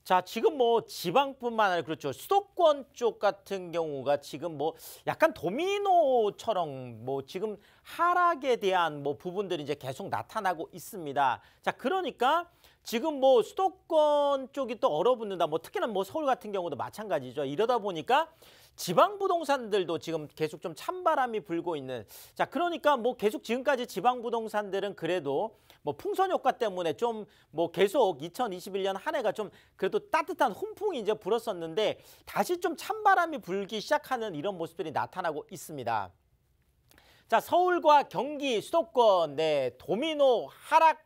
자, 지금 뭐 지방뿐만 아니라 그렇죠. 수도권 쪽 같은 경우가 지금 뭐 약간 도미노처럼 뭐 지금 하락에 대한 뭐 부분들이 이제 계속 나타나고 있습니다. 자, 그러니까 지금 뭐 수도권 쪽이 또 얼어붙는다. 뭐 특히나 뭐 서울 같은 경우도 마찬가지죠. 이러다 보니까 지방 부동산들도 지금 계속 좀 찬바람이 불고 있는. 자, 그러니까 뭐 계속 지금까지 지방 부동산들은 그래도 뭐 풍선 효과 때문에 좀 뭐 계속 2021년 한 해가 좀 그래도 따뜻한 훈풍이 이제 불었었는데 다시 좀 찬바람이 불기 시작하는 이런 모습들이 나타나고 있습니다. 자, 서울과 경기 수도권 네, 도미노 하락.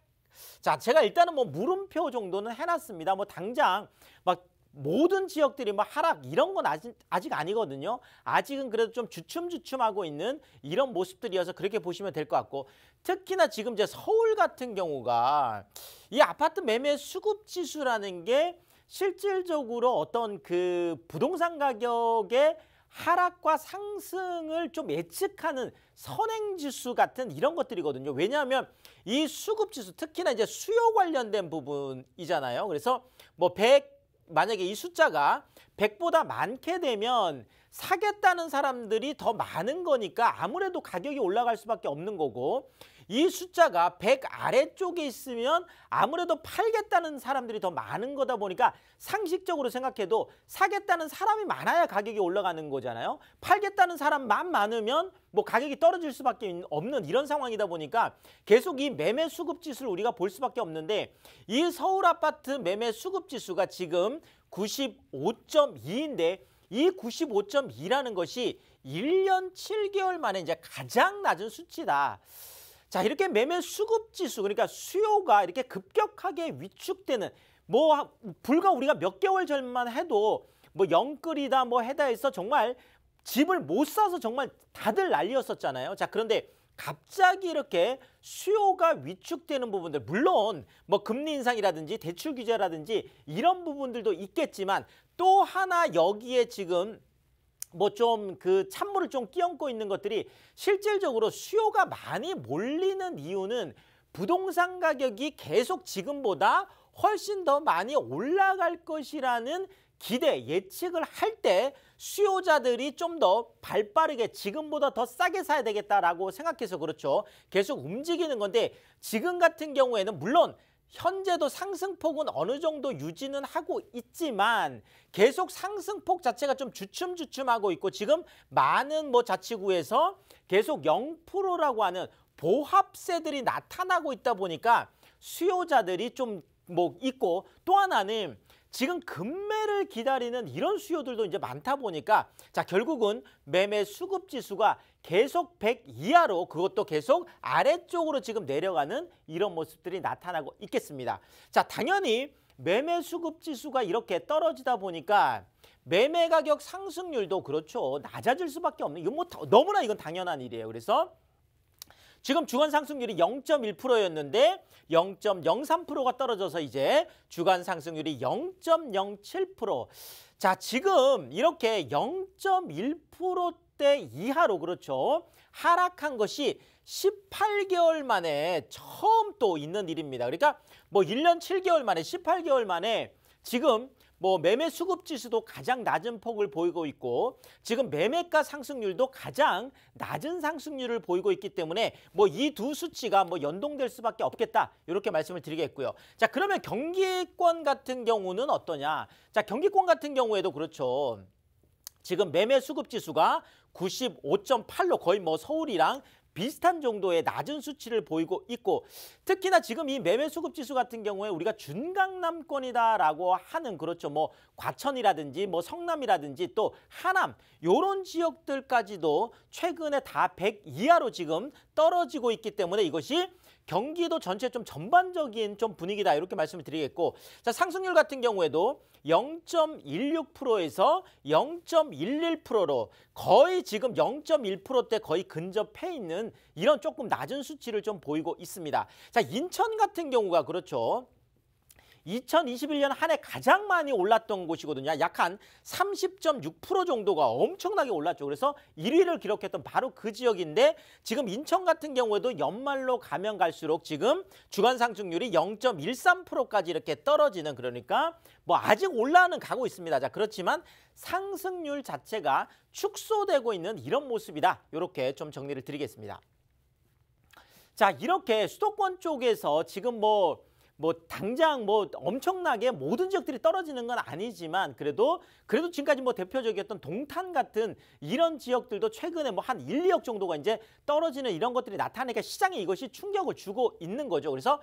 자, 제가 일단은 뭐 물음표 정도는 해놨습니다. 뭐 당장 막 모든 지역들이 뭐 하락 이런 건 아직 아니거든요. 아직은 그래도 좀 주춤주춤하고 있는 이런 모습들이어서 그렇게 보시면 될 것 같고, 특히나 지금 이제 서울 같은 경우가 이 아파트 매매 수급 지수라는 게 실질적으로 어떤 그 부동산 가격의 하락과 상승을 좀 예측하는 선행지수 같은 이런 것들이거든요. 왜냐하면 이 수급지수, 특히나 이제 수요 관련된 부분이잖아요. 그래서 뭐 100, 만약에 이 숫자가 100보다 많게 되면 사겠다는 사람들이 더 많은 거니까 아무래도 가격이 올라갈 수밖에 없는 거고, 이 숫자가 100 아래쪽에 있으면 아무래도 팔겠다는 사람들이 더 많은 거다 보니까 상식적으로 생각해도 사겠다는 사람이 많아야 가격이 올라가는 거잖아요. 팔겠다는 사람만 많으면 뭐 가격이 떨어질 수밖에 없는 이런 상황이다 보니까 계속 이 매매 수급 지수를 우리가 볼 수밖에 없는데, 이 서울 아파트 매매 수급 지수가 지금 95.2인데 이 95.2라는 것이 1년 7개월 만에 이제 가장 낮은 수치다. 자, 이렇게 매매 수급 지수, 그러니까 수요가 이렇게 급격하게 위축되는, 뭐 불과 우리가 몇 개월 전만 해도 뭐 영끌이다 뭐 해다 해서 정말 집을 못 사서 정말 다들 난리였었잖아요. 자, 그런데 갑자기 이렇게 수요가 위축되는 부분들, 물론 뭐 금리 인상이라든지 대출 규제라든지 이런 부분들도 있겠지만, 또 하나 여기에 지금 뭐 좀 그 찬물을 좀 끼얹고 있는 것들이 실질적으로 수요가 많이 몰리는 이유는 부동산 가격이 계속 지금보다 훨씬 더 많이 올라갈 것이라는 기대, 예측을 할 때 수요자들이 좀 더 발빠르게 지금보다 더 싸게 사야 되겠다라고 생각해서 그렇죠. 계속 움직이는 건데, 지금 같은 경우에는 물론 현재도 상승폭은 어느 정도 유지는 하고 있지만 계속 상승폭 자체가 좀 주춤주춤하고 있고, 지금 많은 뭐 자치구에서 계속 0%라고 하는 보합세들이 나타나고 있다 보니까 수요자들이 좀 뭐 있고, 또 하나는 지금 급매를 기다리는 이런 수요들도 이제 많다 보니까, 자, 결국은 매매 수급 지수가 계속 100 이하로, 그것도 계속 아래쪽으로 지금 내려가는 이런 모습들이 나타나고 있겠습니다. 자, 당연히 매매 수급 지수가 이렇게 떨어지다 보니까 매매 가격 상승률도 그렇죠, 낮아질 수밖에 없는, 이건 뭐 너무나 이건 당연한 일이에요. 그래서 지금 주간 상승률이 0.1%였는데 0.03%가 떨어져서 이제 주간 상승률이 0.07%. 자, 지금 이렇게 0.1%대 이하로 그렇죠, 하락한 것이 18개월 만에 처음 또 있는 일입니다. 그러니까 뭐 1년 7개월 만에 18개월 만에 지금 뭐 매매 수급 지수도 가장 낮은 폭을 보이고 있고, 지금 매매가 상승률도 가장 낮은 상승률을 보이고 있기 때문에 뭐 이 두 수치가 뭐 연동될 수밖에 없겠다, 이렇게 말씀을 드리겠고요. 자, 그러면 경기권 같은 경우는 어떠냐? 자, 경기권 같은 경우에도 그렇죠. 지금 매매 수급 지수가 95.8로 거의 뭐 서울이랑 비슷한 정도의 낮은 수치를 보이고 있고, 특히나 지금 이 매매 수급 지수 같은 경우에 우리가 준강남권이다라고 하는, 그렇죠, 뭐 과천이라든지 뭐 성남이라든지 또 하남 요런 지역들까지도 최근에 다 100 이하로 지금 떨어지고 있기 때문에 이것이 경기도 전체 좀 전반적인 좀 분위기다, 이렇게 말씀을 드리겠고, 자, 상승률 같은 경우에도 0.16%에서 0.11%로 거의 지금 0.1%대 거의 근접해 있는 이런 조금 낮은 수치를 좀 보이고 있습니다. 자, 인천 같은 경우가 그렇죠. 2021년 한 해 가장 많이 올랐던 곳이거든요. 약 한 30.6% 정도가 엄청나게 올랐죠. 그래서 1위를 기록했던 바로 그 지역인데 지금 인천 같은 경우에도 연말로 가면 갈수록 지금 주간 상승률이 0.13%까지 이렇게 떨어지는, 그러니까 뭐 아직 올라는 가고 있습니다. 자, 그렇지만 상승률 자체가 축소되고 있는 이런 모습이다. 이렇게 좀 정리를 드리겠습니다. 자, 이렇게 수도권 쪽에서 지금 뭐 당장 뭐 엄청나게 모든 지역들이 떨어지는 건 아니지만 그래도 지금까지 뭐 대표적이었던 동탄 같은 이런 지역들도 최근에 뭐 한 1, 2억 정도가 이제 떨어지는 이런 것들이 나타나니까 시장에 이것이 충격을 주고 있는 거죠. 그래서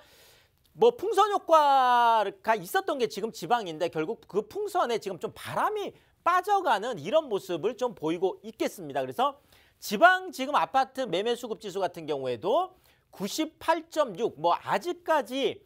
뭐 풍선 효과가 있었던 게 지금 지방인데 결국 그 풍선에 지금 좀 바람이 빠져가는 이런 모습을 좀 보이고 있겠습니다. 그래서 지방 지금 아파트 매매 수급 지수 같은 경우에도 98.6, 뭐 아직까지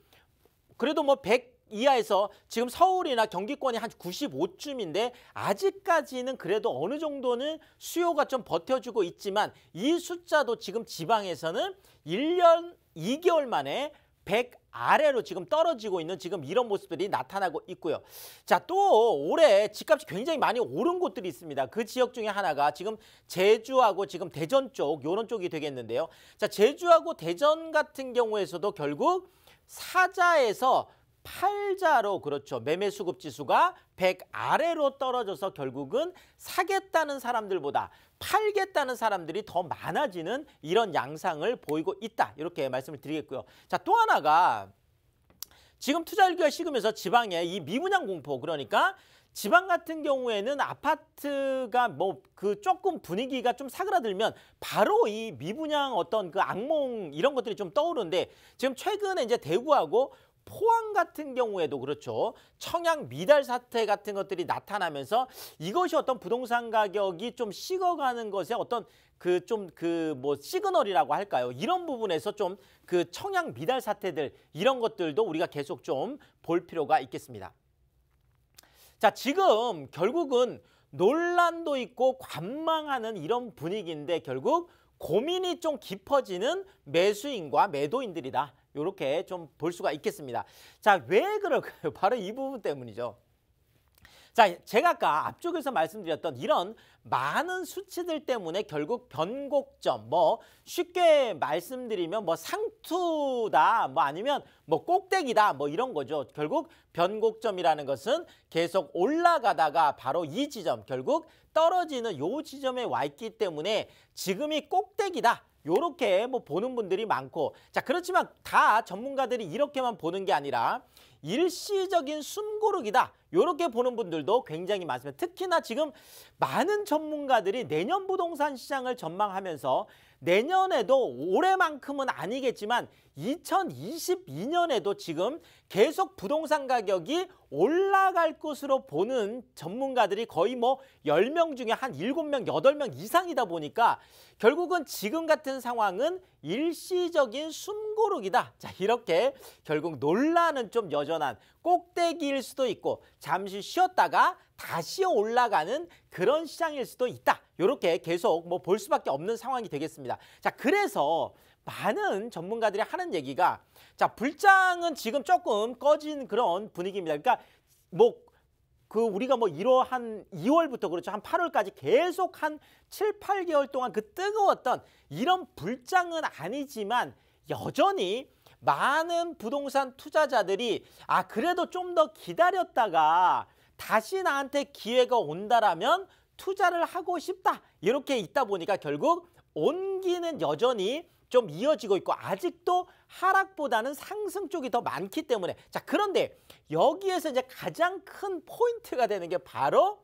그래도 뭐 100 이하에서 지금 서울이나 경기권이 한 95쯤인데 아직까지는 그래도 어느 정도는 수요가 좀 버텨주고 있지만 이 숫자도 지금 지방에서는 1년 2개월 만에 100 아래로 지금 떨어지고 있는 지금 이런 모습들이 나타나고 있고요. 자, 또 올해 집값이 굉장히 많이 오른 곳들이 있습니다. 그 지역 중에 하나가 지금 제주하고 지금 대전 쪽, 요런 쪽이 되겠는데요. 자, 제주하고 대전 같은 경우에서도 결국 사자에서 팔자로, 그렇죠, 매매 수급 지수가 100 아래로 떨어져서 결국은 사겠다는 사람들보다 팔겠다는 사람들이 더 많아지는 이런 양상을 보이고 있다. 이렇게 말씀을 드리겠고요. 자, 또 하나가 지금 투자일기가 식으면서 지방의 이 미분양 공포, 그러니까 지방 같은 경우에는 아파트가 뭐 그 조금 분위기가 좀 사그라들면 바로 이 미분양 어떤 그 악몽 이런 것들이 좀 떠오르는데 지금 최근에 이제 대구하고 포항 같은 경우에도 그렇죠. 청약 미달 사태 같은 것들이 나타나면서 이것이 어떤 부동산 가격이 좀 식어가는 것에 어떤 그 좀 그 뭐 시그널이라고 할까요? 이런 부분에서 좀 그 청약 미달 사태들 이런 것들도 우리가 계속 좀 볼 필요가 있겠습니다. 자, 지금 결국은 논란도 있고 관망하는 이런 분위기인데 결국 고민이 좀 깊어지는 매수인과 매도인들이다. 이렇게 좀 볼 수가 있겠습니다. 자, 왜 그럴까요? 바로 이 부분 때문이죠. 자, 제가 아까 앞쪽에서 말씀드렸던 이런 많은 수치들 때문에 결국 변곡점, 뭐 쉽게 말씀드리면 뭐 상투다, 뭐 아니면 뭐 꼭대기다, 뭐 이런 거죠. 결국 변곡점이라는 것은 계속 올라가다가 바로 이 지점, 결국 떨어지는 요 지점에 와 있기 때문에 지금이 꼭대기다. 요렇게 뭐 보는 분들이 많고, 자, 그렇지만 다 전문가들이 이렇게만 보는 게 아니라 일시적인 숨고르기다. 요렇게 보는 분들도 굉장히 많습니다. 특히나 지금 많은 전문가들이 내년 부동산 시장을 전망하면서 내년에도 올해만큼은 아니겠지만 2022년에도 지금 계속 부동산 가격이 올라갈 것으로 보는 전문가들이 거의 뭐 10명 중에 한 7명, 8명 이상이다 보니까 결국은 지금 같은 상황은 일시적인 숨고르기다. 자, 이렇게 결국 논란은 좀 여전한 꼭대기일 수도 있고 잠시 쉬었다가 다시 올라가는 그런 시장일 수도 있다. 이렇게 계속 뭐 볼 수밖에 없는 상황이 되겠습니다. 자, 그래서 많은 전문가들이 하는 얘기가, 자, 불장은 지금 조금 꺼진 그런 분위기입니다. 그러니까 뭐 그 우리가 뭐 1월 한 2월부터 그렇죠. 한 8월까지 계속 한 7, 8개월 동안 그 뜨거웠던 이런 불장은 아니지만 여전히 많은 부동산 투자자들이 그래도 좀 더 기다렸다가 다시 나한테 기회가 온다라면 투자를 하고 싶다. 이렇게 있다 보니까 결국 온기는 여전히 좀 이어지고 있고 아직도 하락보다는 상승 쪽이 더 많기 때문에, 자, 그런데 여기에서 이제 가장 큰 포인트가 되는 게 바로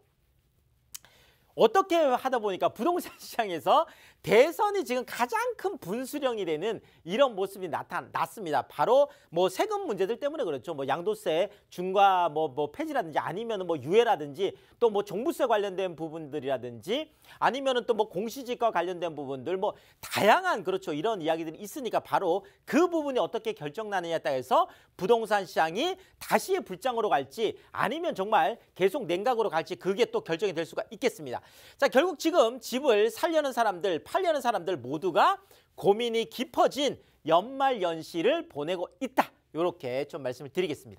어떻게 하다 보니까 부동산 시장에서 대선이 지금 가장 큰 분수령이 되는 이런 모습이 나타났습니다. 바로 뭐 세금 문제들 때문에 그렇죠. 뭐 양도세 중과 뭐 폐지라든지 아니면은 뭐 유예라든지 또 뭐 종부세 관련된 부분들이라든지 아니면은 또 뭐 공시지가 관련된 부분들 뭐 다양한 그렇죠. 이런 이야기들이 있으니까 바로 그 부분이 어떻게 결정나느냐에 따라서 부동산 시장이 다시 불장으로 갈지 아니면 정말 계속 냉각으로 갈지 그게 또 결정이 될 수가 있겠습니다. 자, 결국 지금 집을 살려는 사람들, 팔려는 사람들 모두가 고민이 깊어진 연말 연시를 보내고 있다. 이렇게 좀 말씀을 드리겠습니다.